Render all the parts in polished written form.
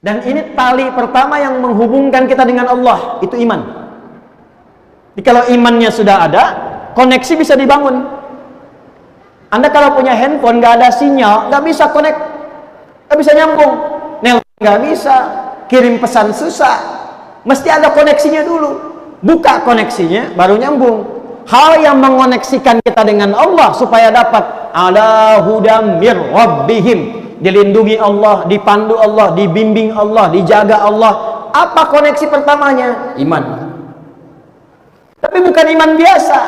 Dan ini tali pertama yang menghubungkan kita dengan Allah, itu iman. Jadi kalau imannya sudah ada, koneksi bisa dibangun. Anda kalau punya handphone nggak ada sinyal, nggak bisa connect, nggak bisa nyambung, nelpon nggak bisa, kirim pesan susah, mesti ada koneksinya dulu. Buka koneksinya, baru nyambung. Hal yang mengoneksikan kita dengan Allah supaya dapat ala hudam mir rabbihim, dilindungi Allah, dipandu Allah, dibimbing Allah, dijaga Allah. Apa koneksi pertamanya? Iman. Tapi bukan iman biasa,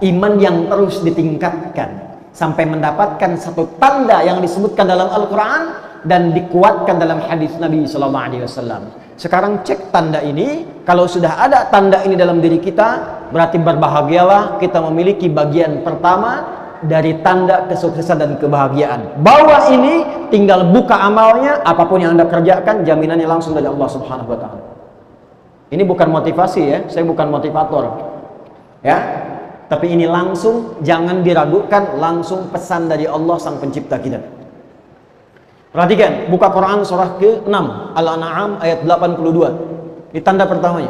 iman yang terus ditingkatkan sampai mendapatkan satu tanda yang disebutkan dalam Al-Quran dan dikuatkan dalam hadis Nabi SAW. Sekarang cek tanda ini. Kalau sudah ada tanda ini dalam diri kita, berarti berbahagialah kita memiliki bagian pertama dari tanda kesuksesan dan kebahagiaan. Bawah ini tinggal buka amalnya, apapun yang Anda kerjakan jaminannya langsung dari Allah Subhanahu wa taala. Ini bukan motivasi ya, saya bukan motivator. Ya. Tapi ini langsung, jangan diragukan, langsung pesan dari Allah sang pencipta kita. Perhatikan, buka Quran surah ke-6 Al-An'am ayat 82. Ini tanda pertamanya.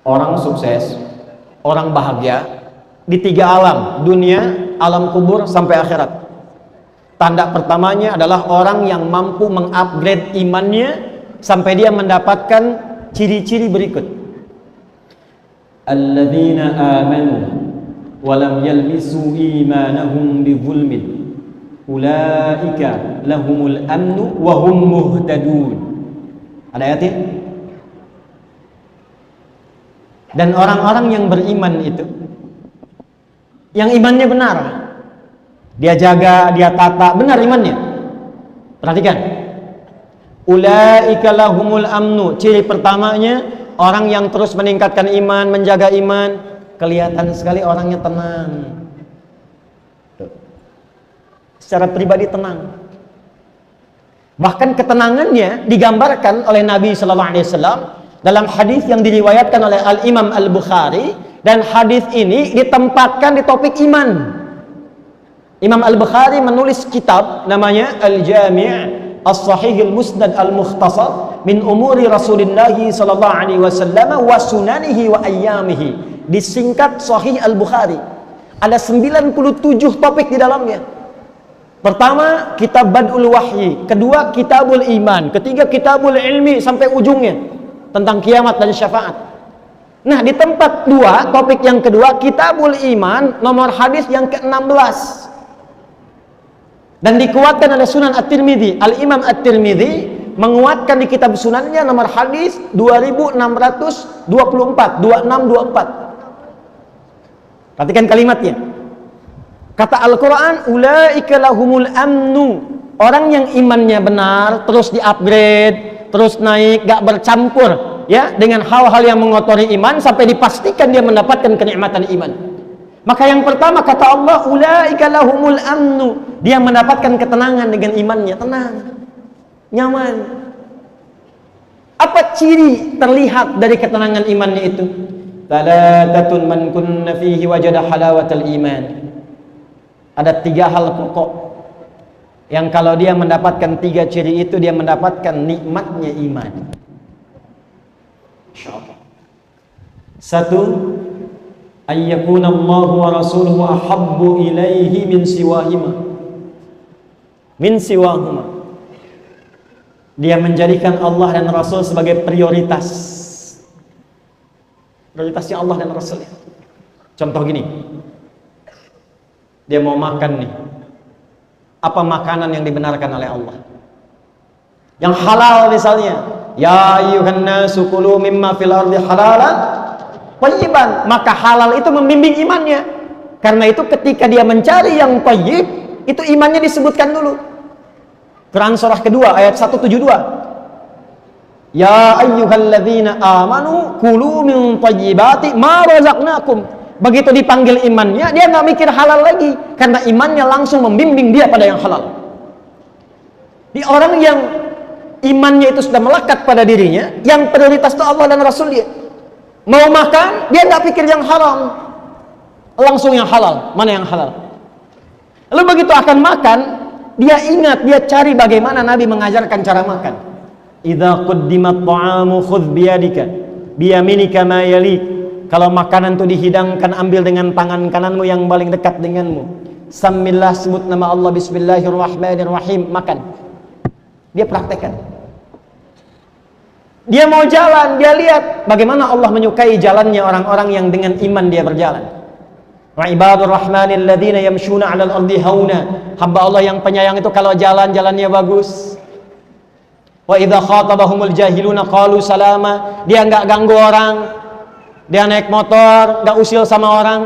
Orang sukses, orang bahagia di 3 alam, dunia, alam kubur sampai akhirat. Tanda pertamanya adalah orang yang mampu mengupgrade imannya sampai dia mendapatkan ciri-ciri berikut. Alladzina amanu wa lam yalbisu imanahum bizulmin ulaika lahumul amnu wa hum muhtadun. Ada ayatnya? Dan orang-orang yang beriman itu, yang imannya benar, dia jaga, dia tata, benar imannya. Perhatikan, ulaika lahumul amnu. Ciri pertamanya, orang yang terus meningkatkan iman, menjaga iman, kelihatan sekali orangnya tenang. Secara pribadi tenang. Bahkan ketenangannya digambarkan oleh Nabi Sallallahu Alaihi Wasallam dalam hadis yang diriwayatkan oleh Al-Imam Al-Bukhari, dan hadis ini ditempatkan di topik iman. Imam Al-Bukhari menulis kitab namanya Al-Jami' As-Sahih Al-Musnad Al-Mukhtasar min umuri Rasulullah sallallahu alaihi wasallam wa sunanihi wa ayyamihi. Disingkat Sahih Al-Bukhari. Ada 97 topik di dalamnya. Pertama, kitab Bad'ul Wahyi, kedua Kitabul Iman, ketiga Kitabul Ilmi sampai ujungnya tentang kiamat dan syafaat. Nah, di tempat 2, topik yang kedua, Kitabul Iman, nomor hadis yang ke-16. Dan dikuatkan oleh Sunan At-Tirmidzi. Al-Imam At-Tirmidzi menguatkan di kitab sunannya nomor hadis 2624. Perhatikan kalimatnya. Kata Al-Quran, ulaika lahumul amnu. Orang yang imannya benar, terus di-upgrade, terus naik, gak bercampur ya dengan hal-hal yang mengotori iman sampai dipastikan dia mendapatkan kenikmatan iman. Maka yang pertama kata Allah, ulaika lahumul amnu. Dia mendapatkan ketenangan dengan imannya, tenang, nyaman. Apa ciri terlihat dari ketenangan imannya itu? Thalathatun man kunna fihi wajada halawatal iman. Ada 3 hal pokok yang kalau dia mendapatkan 3 ciri itu, dia mendapatkan nikmatnya iman. Insyaallah. 1, ayyakuna Allah wa rasuluhu ahabbu ilaihi min siwahuma. Dia menjadikan Allah dan Rasul sebagai prioritasnya Allah dan Rasulnya. Contoh gini, dia mau makan nih, apa makanan yang dibenarkan oleh Allah, yang halal misalnya, ya ayyuhan nasu kulu mimma fil ardi halalan thayyiban, maka halal itu membimbing imannya. Karena itu ketika dia mencari yang thayyib, itu imannya disebutkan dulu. Quran surah kedua ayat 172. Ya ayyuhalladzina amanu kulu min thayyibati ma razaqnakum. Begitu dipanggil imannya, dia nggak mikir halal lagi, karena imannya langsung membimbing dia pada yang halal. Di orang yang imannya itu sudah melekat pada dirinya, yang prioritas itu Allah dan Rasul dia. Mau makan, dia nggak pikir yang haram, langsung yang halal. Mana yang halal? Lalu begitu akan makan, Dia ingat, dia cari bagaimana Nabi mengajarkan cara makan. Idza quddimat ta'amu khudh biyadika biyaminika ma yalik. Kalau makanan itu dihidangkan, ambil dengan tangan kananmu yang paling dekat denganmu. Samillah, sebut nama Allah, bismillahirrahmanirrahim, makan. Dia praktekkan. Dia mau jalan, dia lihat bagaimana Allah menyukai jalannya orang-orang yang dengan iman dia berjalan. Wa ibadur rahmanil ladzina yamshuna 'alal ardi hauna. Hamba Allah yang penyayang itu kalau jalan, jalannya bagus. Wa idza khatabahumul jahiluna qalu salama. Dia enggak ganggu orang. Dia naik motor, enggak usil sama orang.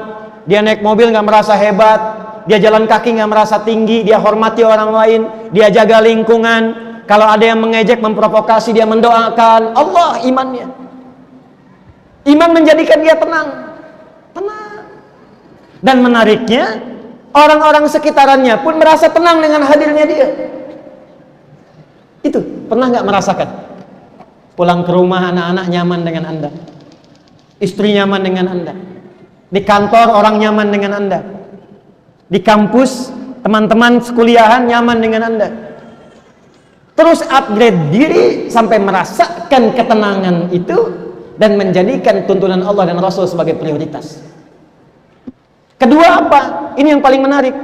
Dia naik mobil enggak merasa hebat. Dia jalan kaki enggak merasa tinggi. Dia hormati orang lain. Dia jaga lingkungan. Kalau ada yang mengejek, memprovokasi, dia mendoakan. Allah imannya. Iman menjadikan dia tenang. Tenang. Dan menariknya, orang-orang sekitarannya pun merasa tenang dengan hadirnya dia. Itu, pernah nggak merasakan? Pulang ke rumah, anak-anak nyaman dengan Anda. Istri nyaman dengan Anda. Di kantor, orang nyaman dengan Anda. Di kampus, teman-teman sekuliahan nyaman dengan Anda. Terus upgrade diri sampai merasakan ketenangan itu dan menjadikan tuntunan Allah dan Rasul sebagai prioritas. Kedua apa? Ini yang paling menarik.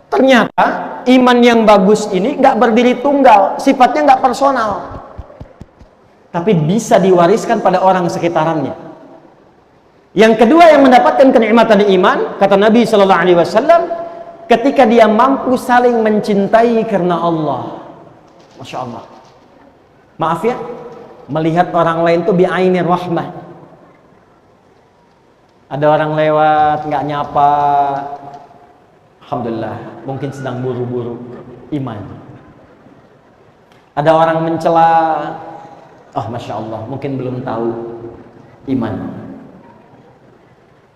Ternyata iman yang bagus ini nggak berdiri tunggal, sifatnya nggak personal, tapi bisa diwariskan pada orang sekitarannya. Yang kedua yang mendapatkan kenikmatan iman, kata Nabi Shallallahu Alaihi Wasallam, ketika dia mampu saling mencintai karena Allah. Masya Allah. Maaf ya, melihat orang lain tuh bi'ainir rahmah. Ada orang lewat nggak nyapa, alhamdulillah, mungkin sedang buru-buru iman. Ada orang mencela, oh masya Allah, mungkin belum tahu iman.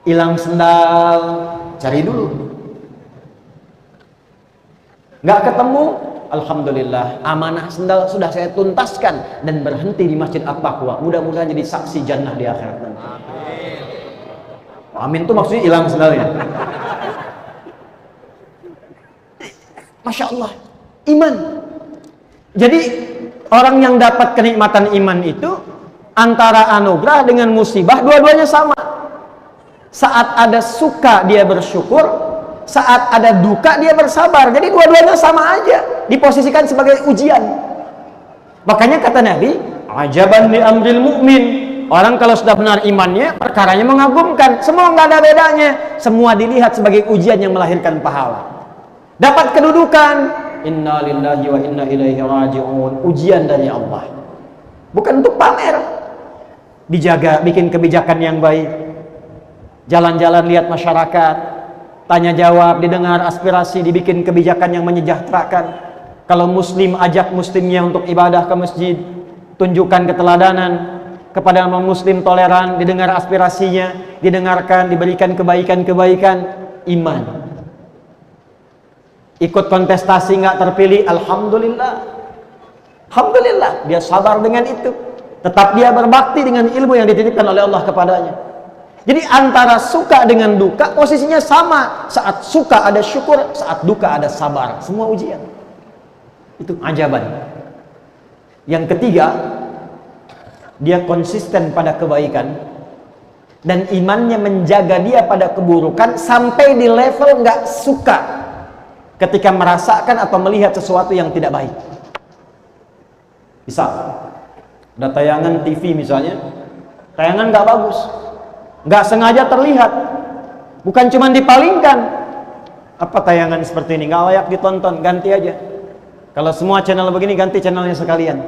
Hilang sendal, cari dulu. Nggak ketemu, alhamdulillah, amanah sendal sudah saya tuntaskan dan berhenti di Masjid At-Taqwa. Mudah-mudahan jadi saksi jannah di akhirat nanti. Amin itu maksudnya hilang sendalnya. Masya Allah, iman. Jadi orang yang dapat kenikmatan iman itu antara anugerah dengan musibah dua-duanya sama. Saat ada suka dia bersyukur, saat ada duka dia bersabar. Jadi dua-duanya sama aja, diposisikan sebagai ujian. Makanya kata Nabi, ajaban li amril mu'min. Orang kalau sudah benar imannya, perkaranya mengagumkan. Semua nggak ada bedanya. Semua dilihat sebagai ujian yang melahirkan pahala. Dapat kedudukan, inna lillahi wa inna ilaihi raji'un. Ujian dari Allah. Bukan untuk pamer. Dijaga, bikin kebijakan yang baik. Jalan-jalan lihat masyarakat. Tanya jawab, didengar aspirasi, dibikin kebijakan yang menyejahterakan. Kalau muslim, ajak muslimnya untuk ibadah ke masjid. Tunjukkan keteladanan. Kepada non-muslim toleran, didengar aspirasinya, didengarkan, diberikan kebaikan-kebaikan, iman. Ikut kontestasi nggak terpilih, alhamdulillah. Alhamdulillah, dia sabar dengan itu. Tetap dia berbakti dengan ilmu yang dititipkan oleh Allah kepadanya. Jadi antara suka dengan duka, posisinya sama. Saat suka ada syukur, saat duka ada sabar. Semua ujian. Itu ajaban. Yang ketiga, dia konsisten pada kebaikan dan imannya menjaga dia pada keburukan sampai di level nggak suka ketika merasakan atau melihat sesuatu yang tidak baik. Bisa ada tayangan TV misalnya, tayangan nggak bagus, nggak sengaja terlihat, bukan cuma dipalingkan. Apa tayangan seperti ini nggak layak ditonton, ganti aja. Kalau semua channel begini, ganti channelnya sekalian.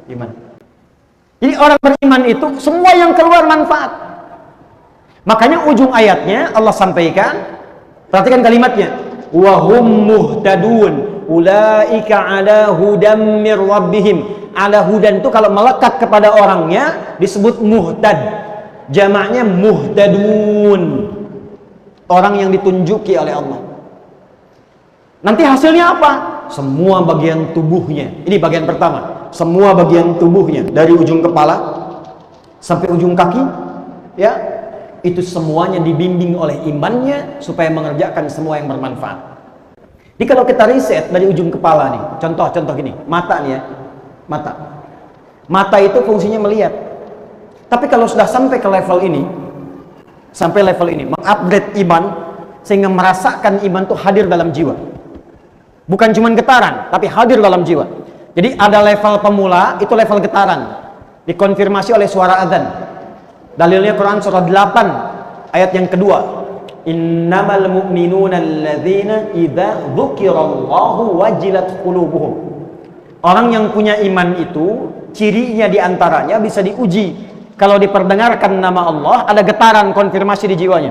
Gimana? Jadi orang beriman itu semua yang keluar manfaat. Makanya ujung ayatnya Allah sampaikan, perhatikan kalimatnya, wa hum muhtadun ulaika ala hudam mir rabbihim. Ala hudan itu kalau melekat kepada orangnya disebut muhtad. Jamaknya muhtadun. Orang yang ditunjuki oleh Allah. Nanti hasilnya apa? Semua bagian tubuhnya. Ini bagian pertama. Semua bagian tubuhnya dari ujung kepala sampai ujung kaki, ya, itu semuanya dibimbing oleh imannya supaya mengerjakan semua yang bermanfaat. Jadi kalau kita riset dari ujung kepala nih, contoh gini, mata nih ya, mata itu fungsinya melihat. Tapi kalau sudah sampai ke level ini, mengupgrade iman, sehingga merasakan iman itu hadir dalam jiwa, bukan cuma getaran, tapi hadir dalam jiwa. Jadi ada level pemula, itu level getaran, dikonfirmasi oleh suara adzan. Dalilnya Quran surah 8 ayat yang kedua, innamal mu'minuna alladzina idza dzukirallahu wajilat qulubuhum. Orang yang punya iman itu cirinya diantaranya bisa diuji, kalau diperdengarkan nama Allah ada getaran konfirmasi di jiwanya.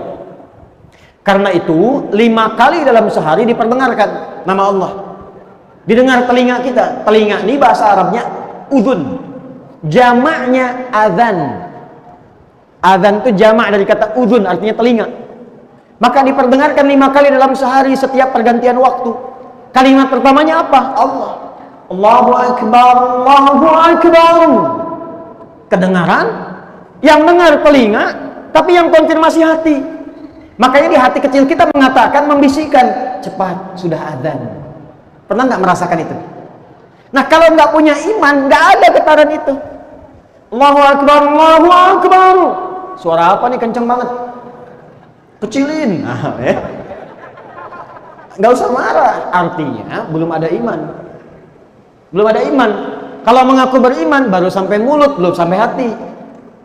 Karena itu 5 kali dalam sehari diperdengarkan nama Allah, didengar telinga kita. Telinga ini bahasa Arabnya udhun, jamaknya adzan. Adzan itu jamak dari kata udhun, artinya telinga. Maka diperdengarkan 5 kali dalam sehari setiap pergantian waktu. Kalimat pertamanya apa? Allah. Allahu Akbar, Allahu Akbar. Kedengaran, yang dengar telinga, tapi yang konfirmasi hati. Makanya di hati kecil kita mengatakan, membisikkan, cepat, sudah adzan. Pernah nggak merasakan itu? Nah, kalau nggak punya iman, nggak ada getaran itu. Allahu Akbar, Allahu Akbar. Suara apa nih, kenceng banget? Kecilin. Nah, ya. Nggak usah marah, artinya belum ada iman. Belum ada iman. Kalau mengaku beriman baru sampai mulut, belum sampai hati.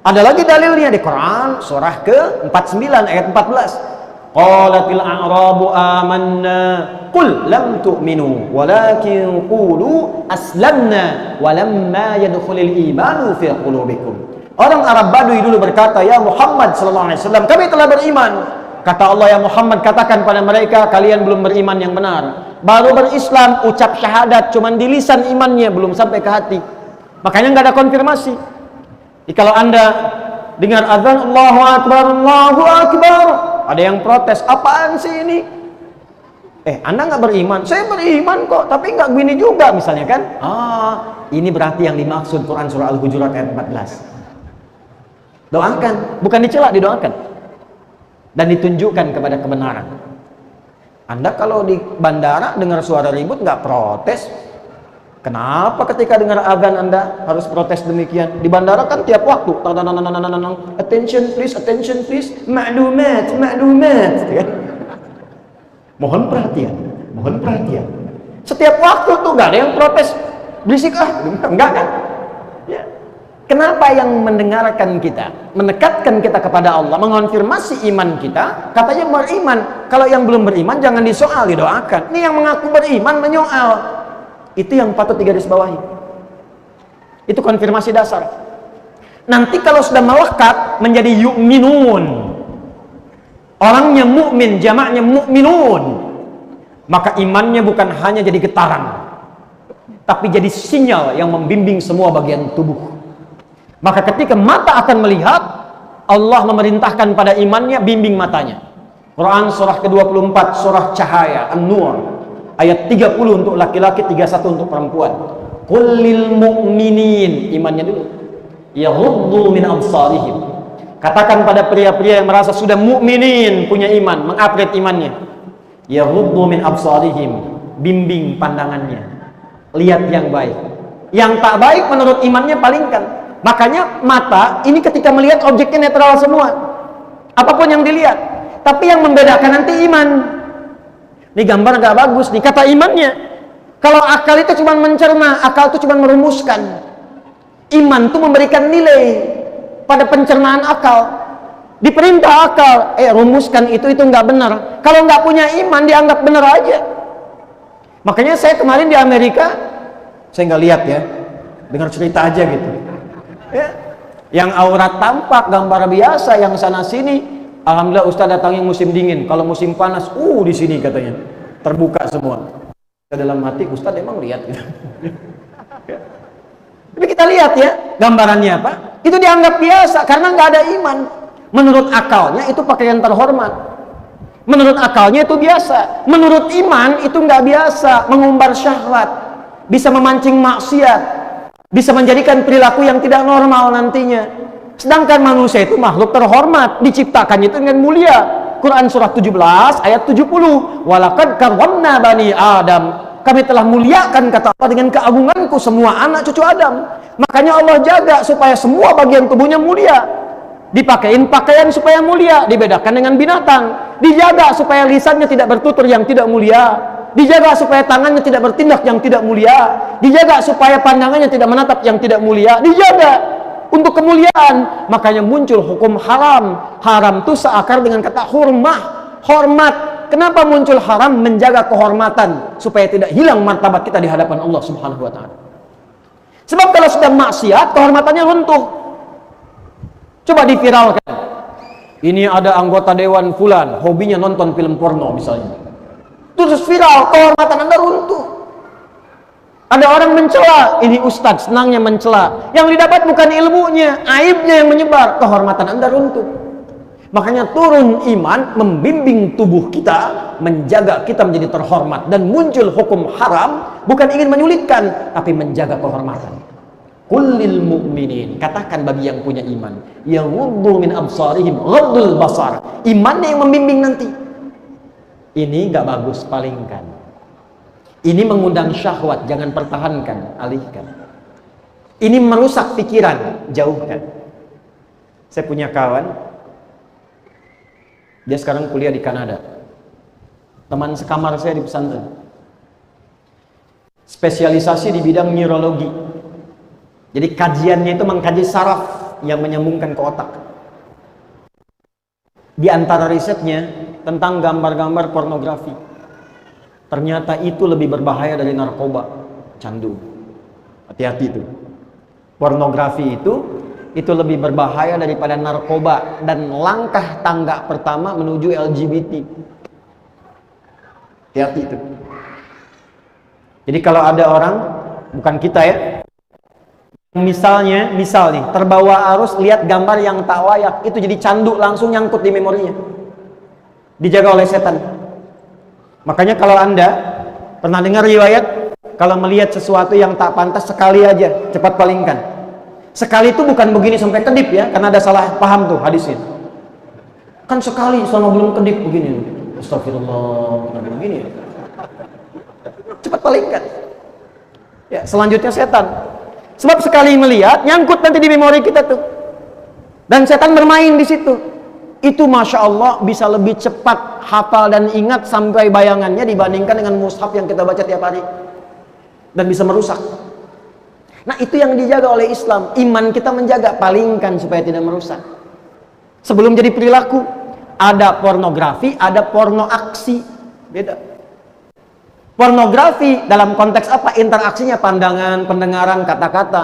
Ada lagi dalilnya di Quran surah ke-49 ayat 14. Qalatil a'rabu amanna qul lam tu'minu walakin qulu aslamna walamma yadkhulul imanu fi qulubikum. Orang Arab Badui dulu berkata, ya Muhammad sallallahu alaihi wasallam, kami telah beriman. Kata Allah, ya Muhammad, katakan pada mereka, kalian belum beriman yang benar. Baru berislam, ucap syahadat, cuman di lisan imannya, belum sampai ke hati. Makanya nggak ada konfirmasi. Jadi kalau Anda dengar azan, Allahu Akbar, Allahu Akbar, ada yang protes, apaan sih ini? Anda nggak beriman? Saya beriman kok, tapi nggak begini juga, misalnya kan? Ini berarti yang dimaksud Quran surah Al-Hujurat ayat 14. Doakan, bukan dicela, didoakan dan ditunjukkan kepada kebenaran. Anda kalau di bandara dengar suara ribut nggak protes, kenapa ketika dengar azan Anda harus protes demikian? Di bandara kan tiap waktu, attention please, maklumat, mohon perhatian. Setiap waktu tuh nggak ada yang protes, berisik enggak kan? Ya. Kenapa yang mendengarkan kita, mendekatkan kita kepada Allah, mengonfirmasi iman kita, katanya beriman. Kalau yang belum beriman jangan disoal, didoakan. Ini yang mengaku beriman menyoal. Itu yang patut digarisbawahi. Itu konfirmasi dasar. Nanti kalau sudah melekat menjadi yu'minun, orangnya mukmin, jamaknya mukminun, maka imannya bukan hanya jadi getaran, tapi jadi sinyal yang membimbing semua bagian tubuh. Maka ketika mata akan melihat, Allah memerintahkan pada imannya, bimbing matanya. Quran surah ke-24, surah Cahaya, An-Nur, ayat 30 untuk laki-laki, 31 untuk perempuan. Qul lil mu'minin, imannya dulu, yaghuddu min absarihim. Katakan pada pria-pria yang merasa sudah mukminin, punya iman, mengupgrade imannya, yaghuddu min absarihim, bimbing pandangannya, lihat yang baik. Yang tak baik menurut imannya palingkan. Makanya mata ini ketika melihat objeknya netral semua, apapun yang dilihat. Tapi yang membedakan nanti iman. Ini gambar gak bagus nih, kata imannya. Kalau akal itu cuma mencerna, akal itu cuma merumuskan. Iman itu memberikan nilai pada pencernaan akal. Diperintah akal, rumuskan itu nggak benar. Kalau nggak punya iman dianggap benar aja. Makanya saya kemarin di Amerika, saya nggak lihat ya, dengar cerita aja gitu. Ya. Yang aurat tampak, gambar biasa, yang sana sini. Alhamdulillah Ustaz datangnya musim dingin. Kalau musim panas, di sini katanya terbuka semua. Dalam hati Ustaz emang lihat gitu. Ya. Tapi kita lihat ya, gambarannya apa? Itu dianggap biasa karena nggak ada iman. Menurut akalnya itu pakaian terhormat. Menurut akalnya itu biasa. Menurut iman itu nggak biasa, mengumbar syahwat, bisa memancing maksiat, bisa menjadikan perilaku yang tidak normal nantinya. Sedangkan manusia itu makhluk terhormat, diciptakannya itu dengan mulia. Quran surah 17 ayat 70. Walaqad karramna bani Adam. Kami telah muliakan, kata Allah, dengan keagunganku semua anak cucu Adam. Makanya Allah jaga supaya semua bagian tubuhnya mulia. Dipakein pakaian supaya mulia, dibedakan dengan binatang. Dijaga supaya lisannya tidak bertutur yang tidak mulia. Dijaga supaya tangannya tidak bertindak yang tidak mulia. Dijaga supaya pandangannya tidak menatap yang tidak mulia. Dijaga untuk kemuliaan. Makanya muncul hukum haram. Haram itu seakar dengan kata hurmah, hormat. Kenapa muncul haram? Menjaga kehormatan supaya tidak hilang martabat kita di hadapan Allah Subhanahu wa taala. Sebab kalau sudah maksiat, kehormatannya runtuh. Coba diviralkan. Ini ada anggota dewan fulan, hobinya nonton film porno misalnya. Terus viral, kehormatan Anda runtuh. Ada orang mencela, ini ustadz senangnya mencela. Yang didapat bukan ilmunya, aibnya yang menyebar, kehormatan Anda runtuh. Makanya turun iman, membimbing tubuh kita, menjaga kita menjadi terhormat. Dan muncul hukum haram, bukan ingin menyulitkan, tapi menjaga kehormatan. Kullil mu'minin, katakan bagi yang punya iman, yaghuddu min absarihim ghaddul basar. Imannya yang membimbing nanti. Ini gak bagus, palingkan. Ini mengundang syahwat, jangan pertahankan, alihkan. Ini merusak pikiran, jauhkan. Saya punya kawan, dia sekarang kuliah di Kanada. Teman sekamar saya di pesantren. Spesialisasi di bidang neurologi. Jadi kajiannya itu mengkaji saraf yang menyambungkan ke otak. Di antara risetnya tentang gambar-gambar pornografi. Ternyata itu lebih berbahaya dari narkoba, candu. Hati-hati itu. Pornografi itu lebih berbahaya daripada narkoba dan langkah tangga pertama menuju LGBT. Hati-hati itu. Jadi kalau ada orang, bukan kita ya, misal nih, terbawa arus lihat gambar yang tak layak, itu jadi candu, langsung nyangkut di memorinya. Dijaga oleh setan. Makanya kalau Anda pernah dengar riwayat, kalau melihat sesuatu yang tak pantas sekali aja, cepat palingkan. Sekali itu bukan begini sampai kedip ya, karena ada salah paham tuh hadisnya. Kan sekali selama belum kedip begini. Astagfirullah, begini ya. Cepat palingkan. Ya, selanjutnya setan. Sebab sekali melihat nyangkut nanti di memori kita tuh. Dan setan bermain di situ. Itu Masya Allah bisa lebih cepat hafal dan ingat sampai bayangannya dibandingkan dengan mushaf yang kita baca tiap hari. Dan bisa merusak. Nah itu yang dijaga oleh Islam. Iman kita menjaga, palingkan supaya tidak merusak. Sebelum jadi perilaku, ada pornografi, ada porno aksi. Beda. Pornografi dalam konteks apa? Interaksinya pandangan, pendengaran, kata-kata.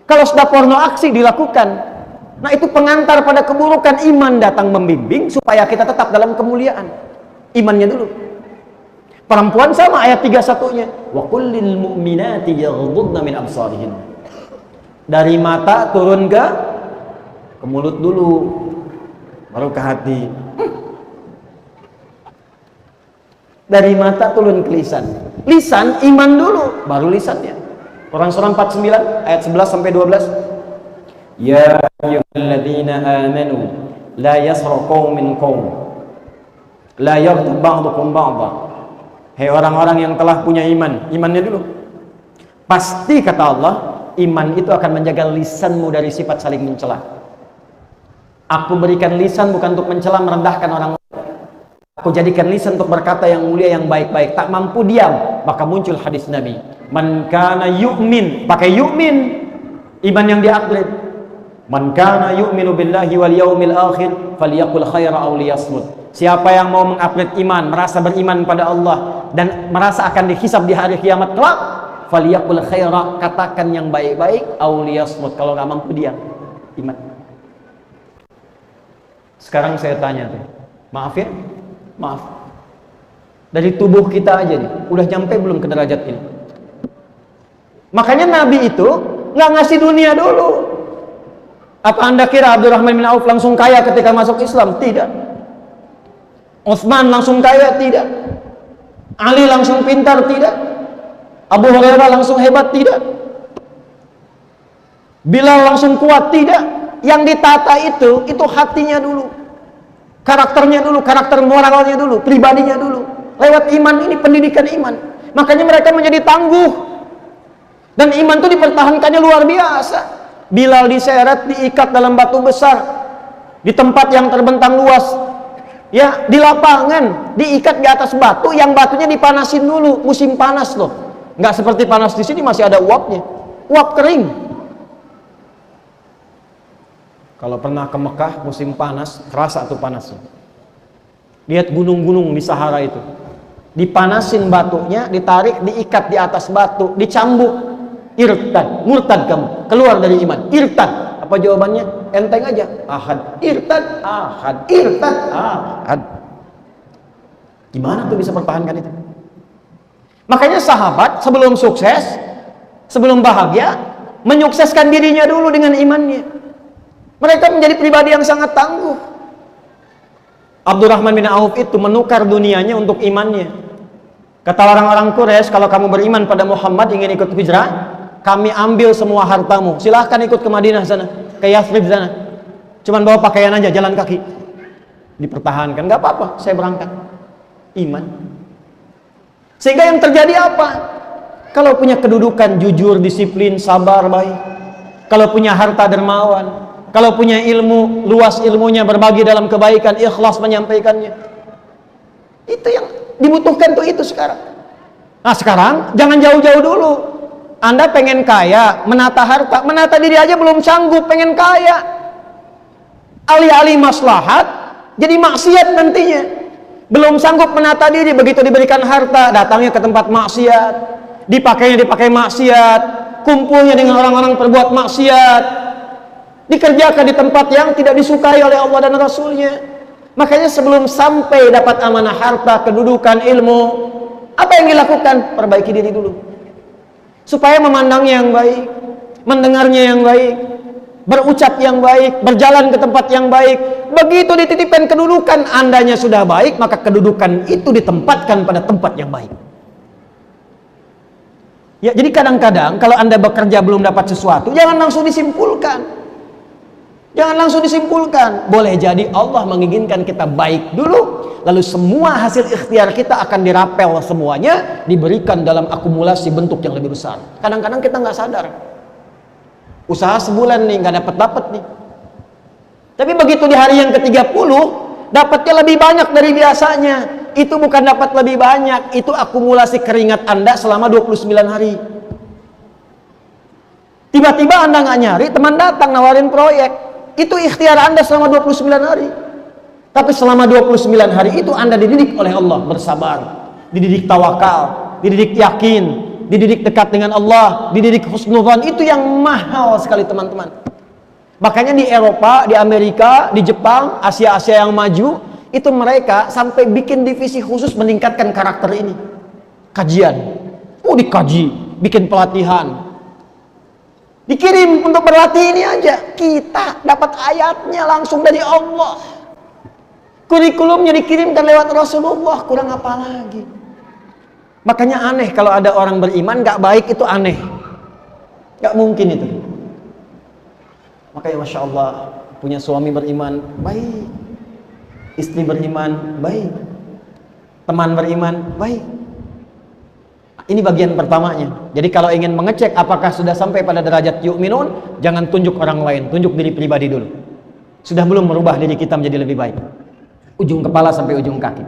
Kalau sudah porno aksi dilakukan, nah itu pengantar pada keburukan. Iman datang membimbing supaya kita tetap dalam kemuliaan. Imannya dulu. Perempuan sama ayat 31-nya. Wa kullil mu'minati yaghdudna min absarihin. Dari mata turun ke mulut dulu, baru ke hati. Dari mata turun ke lisan. Lisan iman dulu, baru lisannya. Quran surah 49 ayat 11 sampai 12. Ya ayyuhalladzina amanu la yasra qaumin qaum la yaghtab ba'dukum ba'dha. Hei orang-orang yang telah punya iman, imannya dulu. Pasti kata Allah, iman itu akan menjaga lisanmu dari sifat saling mencela. Aku berikan lisan bukan untuk mencela, merendahkan orang lain. Aku jadikan lisan untuk berkata yang mulia, yang baik-baik. Tak mampu diam, maka muncul hadis Nabi. Man kana yu'min, pakai yu'min, iman yang di-upgrade. Man kana yu'minu billahi wal yaumil akhir falyaqul khaira aw liyasmut. Siapa yang mau mengupgrade iman, merasa beriman pada Allah dan merasa akan dihisab di hari kiamat kelak, falyaqul khaira, katakan yang baik-baik, aw liyasmut, kalau nggak mampu diam. Iman. Sekarang saya tanya tuh, maaf ya, maaf. Dari tubuh kita aja nih, udah nyampe belum ke derajat ini? Makanya Nabi itu nggak ngasih dunia dulu. Apa Anda kira Abdurrahman bin Auf langsung kaya ketika masuk Islam? Tidak. Utsman langsung kaya? Tidak. Ali langsung pintar? Tidak. Abu Hurairah langsung hebat? Tidak. Bilal langsung kuat? Tidak. Yang ditata itu hatinya dulu. Karakternya dulu, karakter moralnya dulu, pribadinya dulu. Lewat iman ini, pendidikan iman. Makanya mereka menjadi tangguh. Dan iman itu dipertahankannya luar biasa. Bilal diseret, diikat dalam batu besar. Di tempat yang terbentang luas. Ya, di lapangan, diikat di atas batu, yang batunya dipanasin dulu, musim panas loh. Nggak seperti panas di sini, masih ada uapnya. Uap kering. Kalau pernah ke Mekah musim panas, terasa tuh panasnya. Lihat gunung-gunung di Sahara itu. Dipanasin batunya, ditarik, diikat di atas batu, dicambuk. Irtad, murtad kamu, keluar dari iman. Irtad. Apa jawabannya? Enteng aja. Ahad, irtad, ahad, irtad, ahad. Gimana tuh bisa pertahankan itu? Makanya sahabat sebelum sukses, sebelum bahagia, menyukseskan dirinya dulu dengan imannya. Mereka menjadi pribadi yang sangat tangguh. Abdurrahman bin Auf itu menukar dunianya untuk imannya. Kata orang-orang Quraisy, kalau kamu beriman pada Muhammad, ingin ikut hijrah, kami ambil semua hartamu. Silahkan ikut ke Madinah sana, ke Yathrib sana. Cuman bawa pakaian aja, jalan kaki. Dipertahankan, nggak apa-apa, saya berangkat. Iman. Sehingga yang terjadi apa? Kalau punya kedudukan jujur, disiplin, sabar, baik. Kalau punya harta dermawan. Kalau punya ilmu, luas ilmunya, berbagi dalam kebaikan, ikhlas menyampaikannya. Itu yang dibutuhkan tuh itu sekarang. Nah sekarang, jangan jauh-jauh dulu. Anda pengen kaya, menata harta, menata diri aja belum sanggup, pengen kaya. Alih-alih maslahat, jadi maksiat nantinya. Belum sanggup menata diri, begitu diberikan harta, datangnya ke tempat maksiat. Dipakai maksiat, kumpulnya dengan orang-orang perbuat maksiat. Dikerjakan di tempat yang tidak disukai oleh Allah dan Rasulnya. Makanya sebelum sampai dapat amanah harta, kedudukan, ilmu, apa yang dilakukan? Perbaiki diri dulu. Supaya memandangnya yang baik, mendengarnya yang baik, berucap yang baik, berjalan ke tempat yang baik. Begitu dititipkan kedudukan, andanya sudah baik, maka kedudukan itu ditempatkan pada tempat yang baik. Ya, jadi kadang-kadang kalau Anda bekerja belum dapat sesuatu, jangan langsung disimpulkan. Jangan langsung disimpulkan. Boleh jadi Allah menginginkan kita baik dulu, lalu semua hasil ikhtiar kita akan dirapel semuanya, diberikan dalam akumulasi bentuk yang lebih besar. Kadang-kadang kita nggak sadar. Usaha sebulan nih, nggak dapat nih. Tapi begitu di hari yang ke-30, dapatnya lebih banyak dari biasanya. Itu bukan dapat lebih banyak, itu akumulasi keringat Anda selama 29 hari. Tiba-tiba Anda nggak nyari, teman datang nawarin proyek. Itu ikhtiar Anda selama 29 hari. Tapi selama 29 hari itu Anda dididik oleh Allah bersabar, dididik tawakal, dididik yakin, dididik dekat dengan Allah, dididik husnudzan. Itu yang mahal sekali teman-teman. Makanya di Eropa, di Amerika, di Jepang, Asia-Asia yang maju, itu mereka sampai bikin divisi khusus meningkatkan karakter ini. Kajian. Dikaji, bikin pelatihan. Dikirim untuk berlatih ini aja. Kita dapat ayatnya langsung dari Allah. Kurikulumnya dikirimkan lewat Rasulullah. Kurang apa lagi? Makanya aneh kalau ada orang beriman gak baik, itu aneh. Gak mungkin itu. Makanya Masya Allah, punya suami beriman, baik. Istri beriman, baik. Teman beriman, baik. Ini bagian pertamanya. Jadi kalau ingin mengecek apakah sudah sampai pada derajat yu'minun, jangan tunjuk orang lain, tunjuk diri pribadi dulu. Sudah belum merubah diri kita menjadi lebih baik? Ujung kepala sampai ujung kaki.